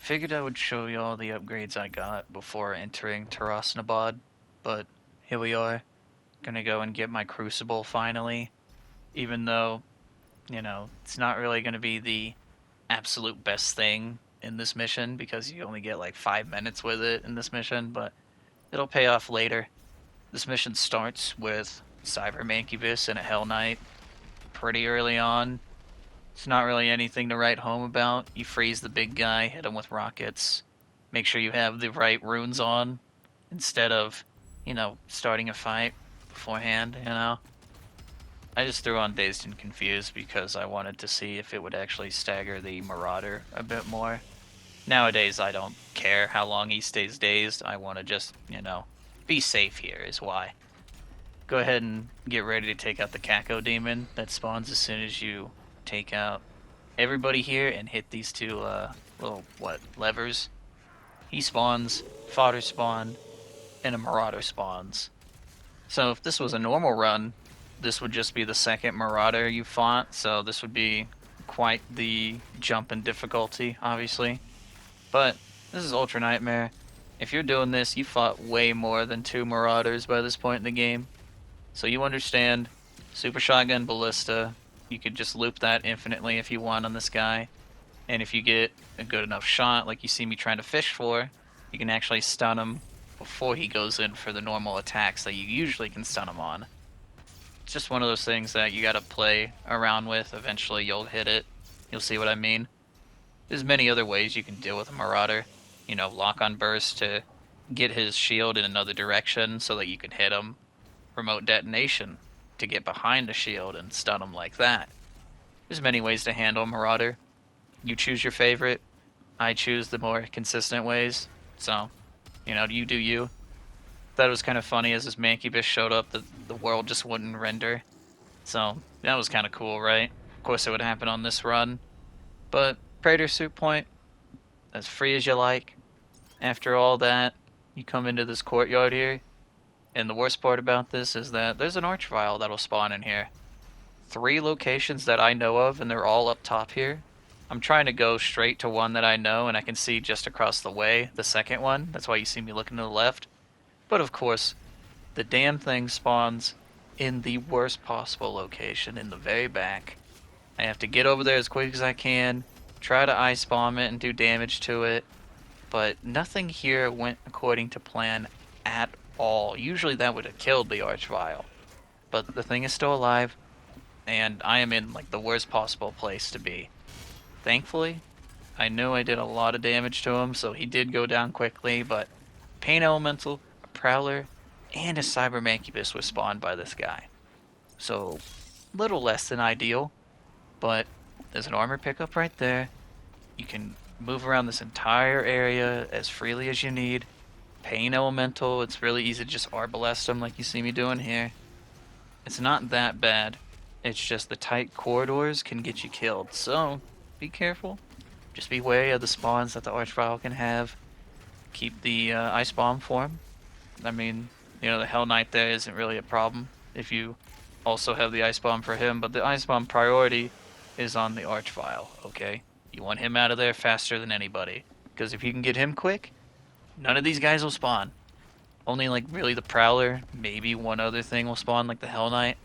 Figured I would show you all the upgrades I got before entering Nabad, but here we are. Gonna go and get my Crucible finally, even though, it's not really gonna be the absolute best thing in this mission because you only get like 5 minutes with it in this mission, but it'll pay off later. This mission starts with Cyber Mancubus and a Hell Knight pretty early on. It's not really anything to write home about. You freeze the big guy, hit him with rockets. Make sure you have the right runes on instead of, starting a fight beforehand. I just threw on Dazed and Confused because I wanted to see if it would actually stagger the Marauder a bit more. Nowadays, I don't care how long he stays dazed. I want to just, be safe here is why. Go ahead and get ready to take out the Kako Demon that spawns as soon as you take out everybody here and hit these two little levers. He spawns, fodder spawn, and a marauder spawns. So if this was a normal run, this would just be the second marauder you fought, so this would be quite the jump in difficulty, obviously. But this is Ultra Nightmare. If you're doing this, you fought way more than two marauders by this point in the game. So you understand Super Shotgun Ballista. You could just loop that infinitely if you want on this guy. And if you get a good enough shot, like you see me trying to fish for, you can actually stun him before he goes in for the normal attacks that you usually can stun him on. It's just one of those things that you gotta play around with. Eventually you'll hit it. You'll see what I mean. There's many other ways you can deal with a Marauder. Lock on burst to get his shield in another direction so that you can hit him. Remote detonation to get behind the shield and stun him like that. There's many ways to handle Marauder. You choose your favorite. I choose the more consistent ways. So, you do you. Thought it was kind of funny as this Mancubus showed up that the world just wouldn't render. So, that was kind of cool, right? Of course it would happen on this run. But, Praetor Suit Point, as free as you like. After all that, you come into this courtyard here, and the worst part about this is that there's an Archvile that'll spawn in here. 3 locations that I know of, and they're all up top here. I'm trying to go straight to one that I know, and I can see just across the way, the second one. That's why you see me looking to the left. But of course, the damn thing spawns in the worst possible location, in the very back. I have to get over there as quick as I can, try to ice bomb it and do damage to it, but nothing here went according to plan at all. Usually that would have killed the Archvile, but the thing is still alive, and I am in like the worst possible place to be. Thankfully, I knew I did a lot of damage to him, so he did go down quickly, but Pain Elemental, a Prowler, and a Cyber Mancubus was spawned by this guy. So, little less than ideal, but there's an armor pickup right there. You can move around this entire area as freely as you need. Pain Elemental, it's really easy to just Arbalest him like you see me doing here. It's not that bad. It's just the tight corridors can get you killed, so be careful. Just be wary of the spawns that the Archvile can have. Keep the Ice Bomb for him. I mean, the Hell Knight there isn't really a problem if you also have the Ice Bomb for him, but the Ice Bomb priority is on the Archvile, okay? You want him out of there faster than anybody, because if you can get him quick, none of these guys will spawn. Only, like, really the Prowler, maybe one other thing will spawn, like the Hell Knight.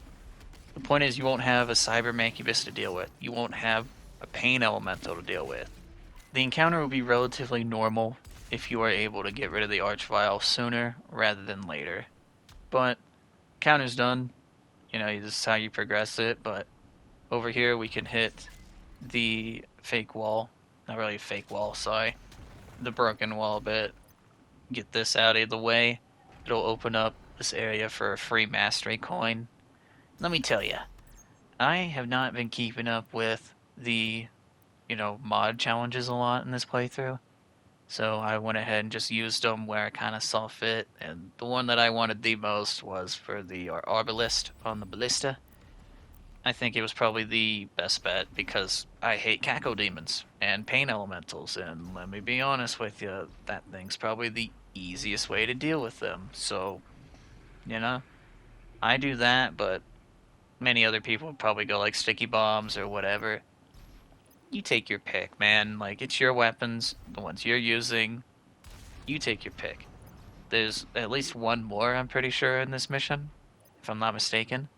The point is, you won't have a Cyber Mancubus to deal with. You won't have a Pain Elemental to deal with. The encounter will be relatively normal if you are able to get rid of the Archvile sooner rather than later. But, counter's done. This is how you progress it, but over here we can hit the fake wall. Not really a fake wall, sorry. The broken wall bit. Get this out of the way. It'll open up this area for a free mastery coin. Let me tell you, I have not been keeping up with the, mod challenges a lot in this playthrough. So I went ahead and just used them where I kind of saw fit, and the one that I wanted the most was for the Arbalist on the Ballista. I think it was probably the best bet because I hate Kako Demons and Pain Elementals, and let me be honest with you, that thing's probably the easiest way to deal with them. So, I do that, but many other people would probably go like Sticky Bombs or whatever. you take your pick, man. Like, it's your weapons, the ones you're using. You take your pick. There's at least one more, I'm pretty sure, in this mission, if I'm not mistaken.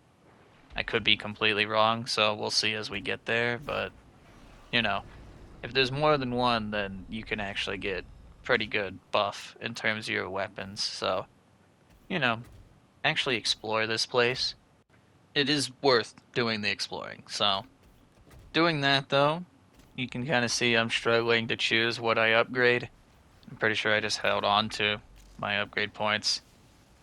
I could be completely wrong, so we'll see as we get there, but, you know, if there's more than one, then you can actually get pretty good buff in terms of your weapons, so, you know, actually explore this place. It is worth doing the exploring, so. Doing that, though, you can kind of see I'm struggling to choose what I upgrade. I'm pretty sure I just held on to my upgrade points.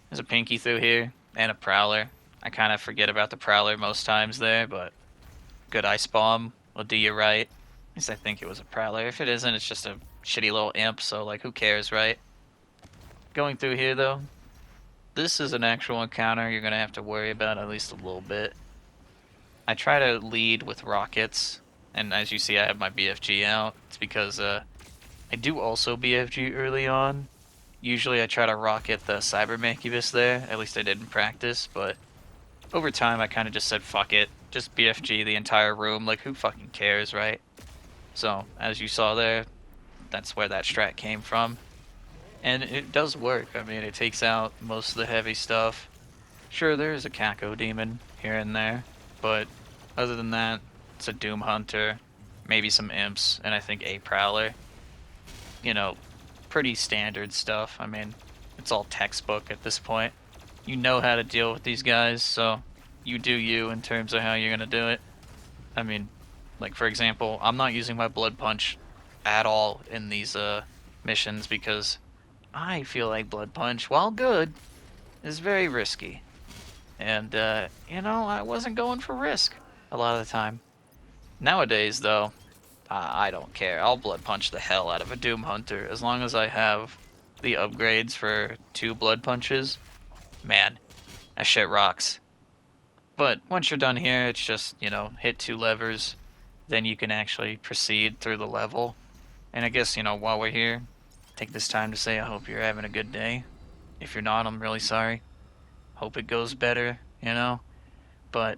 There's a pinky through here, and a prowler. I kind of forget about the prowler most times there, but good ice bomb will do you right. At least I think it was a prowler. If it isn't, it's just a shitty little imp, so like who cares, right? Going through here though, this is an actual encounter you're gonna have to worry about at least a little bit. I try to lead with rockets, and as you see I have my BFG out. It's because I do also BFG early on. Usually I try to rocket the Cyber Mancubus there, at least I did in practice, but over time I kind of just said fuck it, just BFG the entire room, like who fucking cares, right? So, as you saw there, that's where that strat came from. And it does work. I mean, it takes out most of the heavy stuff. Sure, there is a Kako demon here and there, but other than that, it's a Doom Hunter, maybe some imps, and I think a Prowler. You know, pretty standard stuff. I mean, it's all textbook at this point. You know how to deal with these guys, so you do you in terms of how you're gonna do it. I mean, like for example, I'm not using my Blood Punch at all in these missions because I feel like Blood Punch, while good, is very risky. And you know, I wasn't going for risk a lot of the time. Nowadays, though, I don't care. I'll Blood Punch the hell out of a Doom Hunter as long as I have the upgrades for 2 Blood Punches. Man, that shit rocks. But once you're done here, it's just, you know, hit 2 levers, then you can actually proceed through the level. And I guess, you know, while we're here, take this time to say I hope you're having a good day. If you're not, I'm really sorry. Hope it goes better, you know? But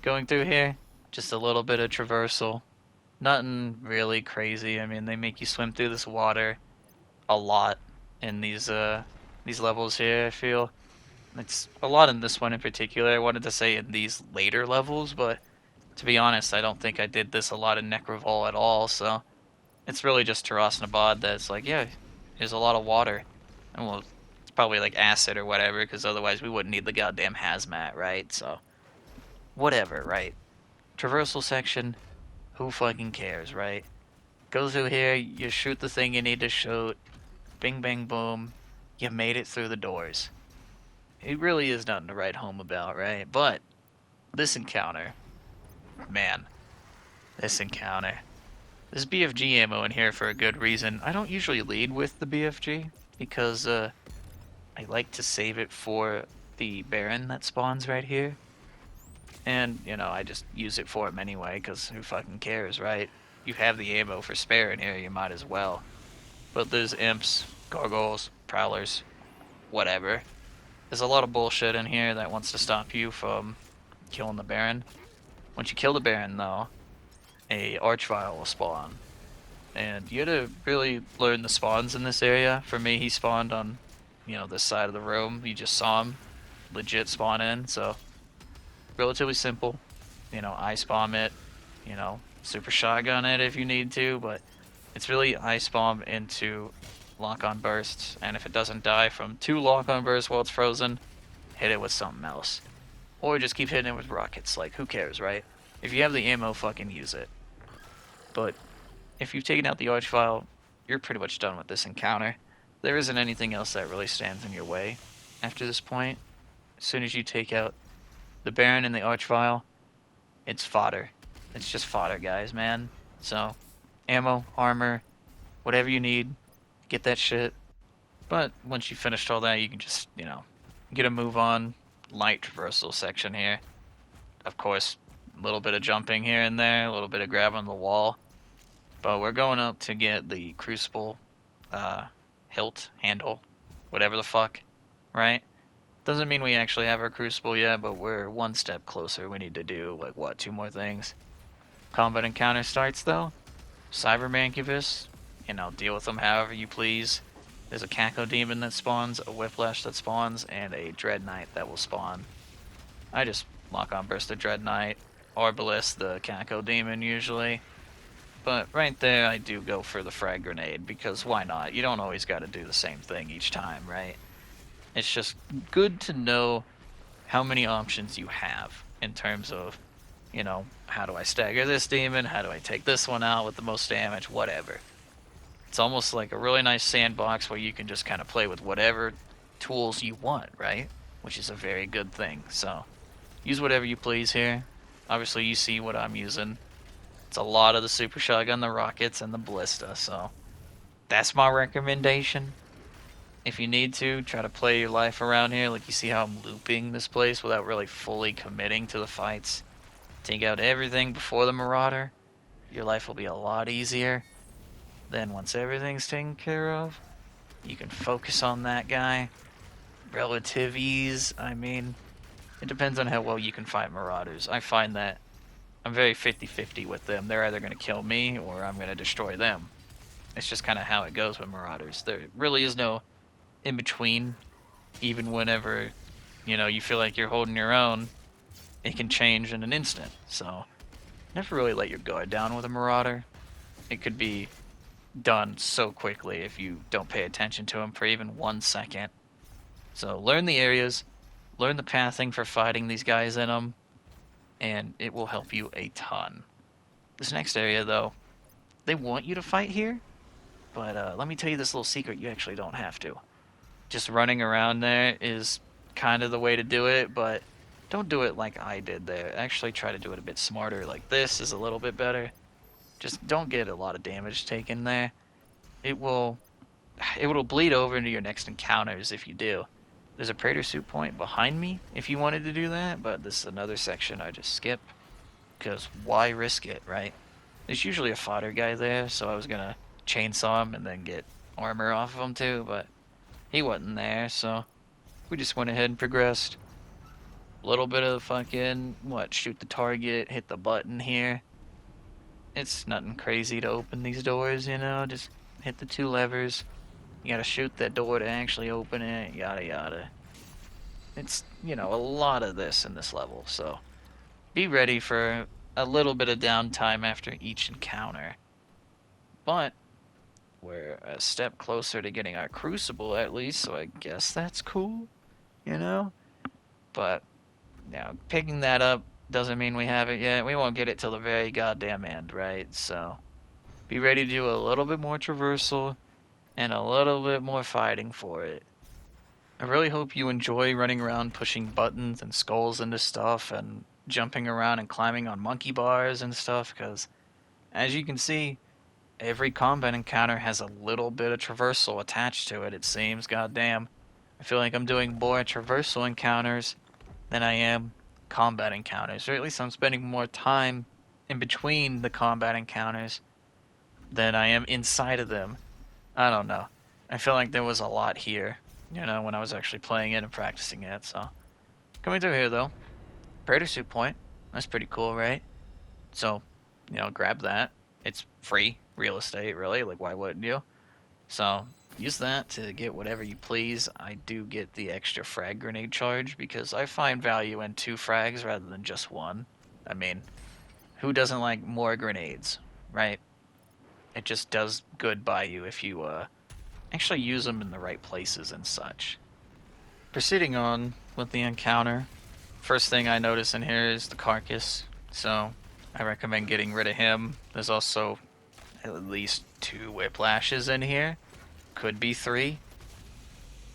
going through here, just a little bit of traversal. Nothing really crazy. I mean, they make you swim through this water a lot in these levels here, I feel. It's a lot in this one in particular. I wanted to say in these later levels, but to be honest, I don't think I did this a lot in Necrovol at all, so it's really just Nabad that's like, yeah, there's a lot of water. And well, it's probably like acid or whatever, because otherwise we wouldn't need the goddamn hazmat, right? So, whatever, right? Traversal section, who fucking cares, right? Go through here, you shoot the thing you need to shoot, bing bang boom, you made it through the doors. It really is nothing to write home about, right? But this encounter, man, this encounter. There's BFG ammo in here for a good reason. I don't usually lead with the BFG because I like to save it for the Baron that spawns right here. And, you know, I just use it for him anyway because who fucking cares, right? You have the ammo for spare in here, you might as well. But there's imps, gargoyles, prowlers, whatever. There's a lot of bullshit in here that wants to stop you from killing the Baron. Once you kill the Baron, though, a Archvile will spawn. And you had to really learn the spawns in this area. For me, he spawned on, you know, this side of the room. You just saw him legit spawn in, so relatively simple. You know, ice bomb it, you know, super shotgun it if you need to, but it's really ice bomb into lock-on bursts, and if it doesn't die from 2 lock-on bursts while it's frozen, hit it with something else. Or just keep hitting it with rockets, like, who cares, right? If you have the ammo, fucking use it. But if you've taken out the Archvile, you're pretty much done with this encounter. There isn't anything else that really stands in your way after this point. As soon as you take out the Baron and the Archvile, it's fodder. It's just fodder, guys, man. So, ammo, armor, whatever you need, get that shit. But once you've finished all that, you can just, you know, get a move on. Light traversal section here. Of course, a little bit of jumping here and there, a little bit of grabbing the wall. But we're going up to get the Crucible hilt, handle, whatever the fuck, right? Doesn't mean we actually have our Crucible yet, but we're one step closer. We need to do, like, what, 2 more things? Combat encounter starts, though. Cyber Mancubus, deal with them however you please. There's a Caco Demon that spawns, a Whiplash that spawns, and a Dread Knight that will spawn. I just lock on Burst the Dread Knight, or Ballist the Caco Demon usually. But right there, I do go for the Frag Grenade, because why not? You don't always gotta do the same thing each time, right? It's just good to know how many options you have in terms of, how do I stagger this demon? How do I take this one out with the most damage? Whatever. It's almost like a really nice sandbox where you can just kind of play with whatever tools you want, right? Which is a very good thing. So, use whatever you please here. Obviously, you see what I'm using. It's a lot of the Super Shotgun, the Rockets, and the Ballista, so that's my recommendation. If you need to, try to play your life around here. Like, you see how I'm looping this place without really fully committing to the fights. Take out everything before the Marauder. Your life will be a lot easier. Then once everything's taken care of, you can focus on that guy. Relative ease, I mean, it depends on how well you can fight Marauders. I find that I'm very 50-50 with them. They're either going to kill me or I'm going to destroy them. It's just kind of how it goes with Marauders. There really is no in between. Even whenever, you feel like you're holding your own, it can change in an instant. So, never really let your guard down with a Marauder. It could be done so quickly if you don't pay attention to them for even 1 second. So, learn the areas, learn the pathing for fighting these guys in them, and it will help you a ton. This next area, though, they want you to fight here, but let me tell you this little secret, you actually don't have to. Just running around there is kind of the way to do it, but don't do it like I did there. Actually try to do it a bit smarter, like this is a little bit better. Just don't get a lot of damage taken there. It will bleed over into your next encounters if you do. There's a Praetor Suit point behind me if you wanted to do that, but this is another section I just skip, because why risk it, right? There's usually a fodder guy there, so I was gonna chainsaw him and then get armor off of him too, but he wasn't there, so we just went ahead and progressed. A little bit of fucking, shoot the target, hit the button here. It's nothing crazy to open these doors, just hit the 2 levers. You gotta shoot that door to actually open it, yada yada. It's, a lot of this in this level, so be ready for a little bit of downtime after each encounter. But we're a step closer to getting our Crucible at least, so I guess that's cool, But, picking that up doesn't mean we have it yet. We won't get it till the very goddamn end, right? So, be ready to do a little bit more traversal and a little bit more fighting for it. I really hope you enjoy running around pushing buttons and skulls into stuff and jumping around and climbing on monkey bars and stuff, because as you can see, every combat encounter has a little bit of traversal attached to it, it seems. Goddamn. I feel like I'm doing more traversal encounters than I am combat encounters, or at least I'm spending more time in between the combat encounters than I am inside of them. I don't know. I feel like there was a lot here, when I was actually playing it and practicing it, so. Coming through here, though. Praetor Suit point. That's pretty cool, right? So, grab that. It's free real estate, really. Like, why wouldn't you? So, use that to get whatever you please. I do get the extra frag grenade charge because I find value in 2 frags rather than just 1. I mean, who doesn't like more grenades, right? It just does good by you if you actually use them in the right places and such. Proceeding on with the encounter, first thing I notice in here is the carcass, so I recommend getting rid of him. There's also at least 2 whiplashes in here. Could be 3.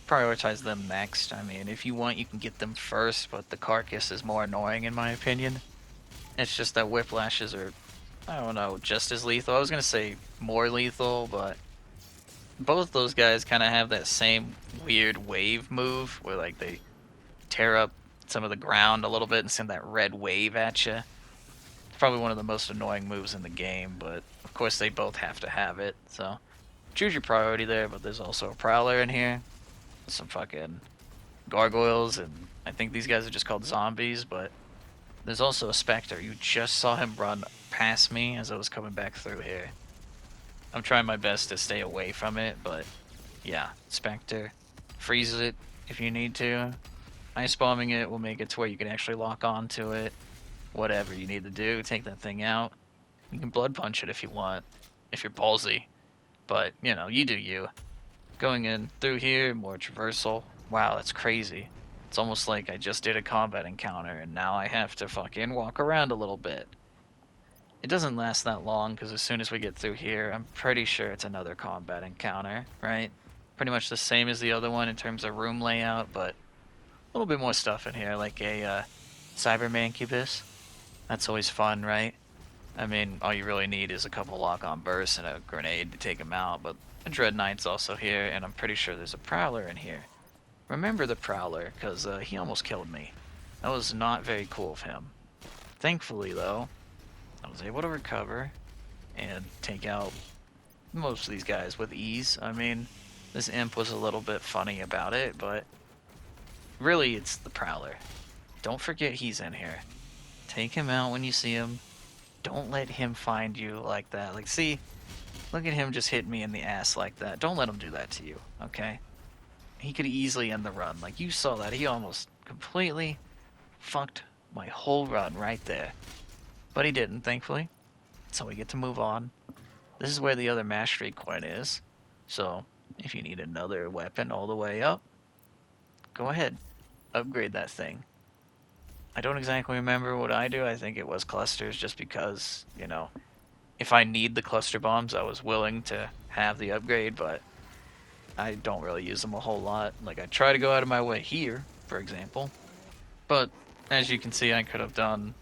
Prioritize them next. I mean, if you want, you can get them first, but the carcass is more annoying in my opinion. It's just that whiplashes are, I don't know, just as lethal. I was gonna say more lethal, but both those guys kind of have that same weird wave move where, like, they tear up some of the ground a little bit and send that red wave at you. It's probably one of the most annoying moves in the game, but of course they both have to have it, so choose your priority there. But there's also a Prowler in here, some fucking gargoyles, and I think these guys are just called zombies, but there's also a Spectre. You just saw him run past me as I was coming back through here. I'm trying my best to stay away from it, but yeah, Spectre. Freeze it if you need to. Ice bombing it will make it to where you can actually lock onto it. Whatever you need to do, take that thing out. You can blood punch it if you want, if you're ballsy. But, you know, you do you. Going in through here, more traversal. Wow, that's crazy. It's almost like I just did a combat encounter and now I have to fucking walk around a little bit. It doesn't last that long because as soon as we get through here, I'm pretty sure it's another combat encounter, right? Pretty much the same as the other one in terms of room layout, but a little bit more stuff in here, like a Cyber Mancubus. That's always fun, right? I mean, all you really need is a couple lock-on bursts and a grenade to take him out, but a Dread Knight's also here, and I'm pretty sure there's a Prowler in here. Remember the Prowler, because he almost killed me. That was not very cool of him. Thankfully, though, I was able to recover and take out most of these guys with ease. I mean, this imp was a little bit funny about it, but really it's the Prowler. Don't forget he's in here. Take him out when you see him. Don't let him find you like that. Like, see, look at him just hit me in the ass like that. Don't let him do that to you, okay? He could easily end the run. Like, you saw that. He almost completely fucked my whole run right there. But he didn't, thankfully. So we get to move on. This is where the other mastery coin is. So, if you need another weapon all the way up, go ahead. Upgrade that thing. I don't exactly remember what I do. I think it was clusters just because, you know, if I need the cluster bombs, I was willing to have the upgrade, but I don't really use them a whole lot. Like, I try to go out of my way here, for example. But, as you can see, I could have done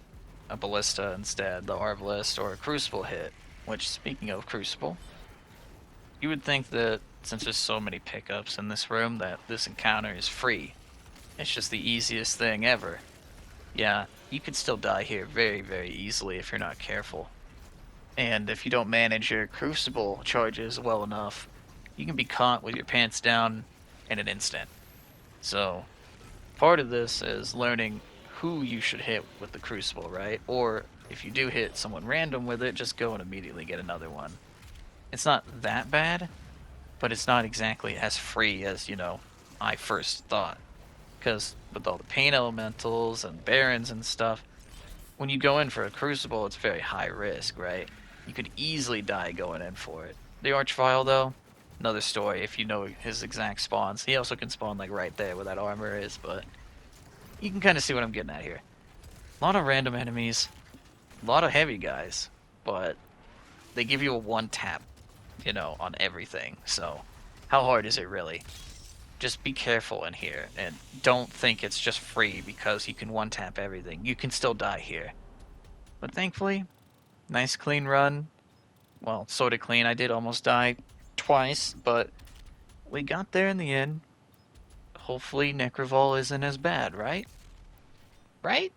a Ballista instead, the Arbalist, or a Crucible hit. Which, speaking of Crucible, you would think that since there's so many pickups in this room that this encounter is free. It's just the easiest thing ever. Yeah, you could still die here very, very easily if you're not careful. And if you don't manage your Crucible charges well enough, you can be caught with your pants down in an instant. So, part of this is learning who you should hit with the Crucible, right? Or, if you do hit someone random with it, just go and immediately get another one. It's not that bad, but it's not exactly as free as, you know, I first thought. Because with all the pain elementals and barons and stuff, when you go in for a Crucible, it's very high risk, right? You could easily die going in for it. The Archvile, though, another story if you know his exact spawns. He also can spawn, like, right there where that armor is, but you can kind of see what I'm getting at here. A lot of random enemies, a lot of heavy guys, but they give you a one-tap, you know, on everything, so how hard is it really? Just be careful in here, and don't think it's just free because you can one-tap everything. You can still die here. But thankfully, nice clean run. Well, sort of clean. I did almost die twice, but we got there in the end. Hopefully Necrovol isn't as bad, right? Right?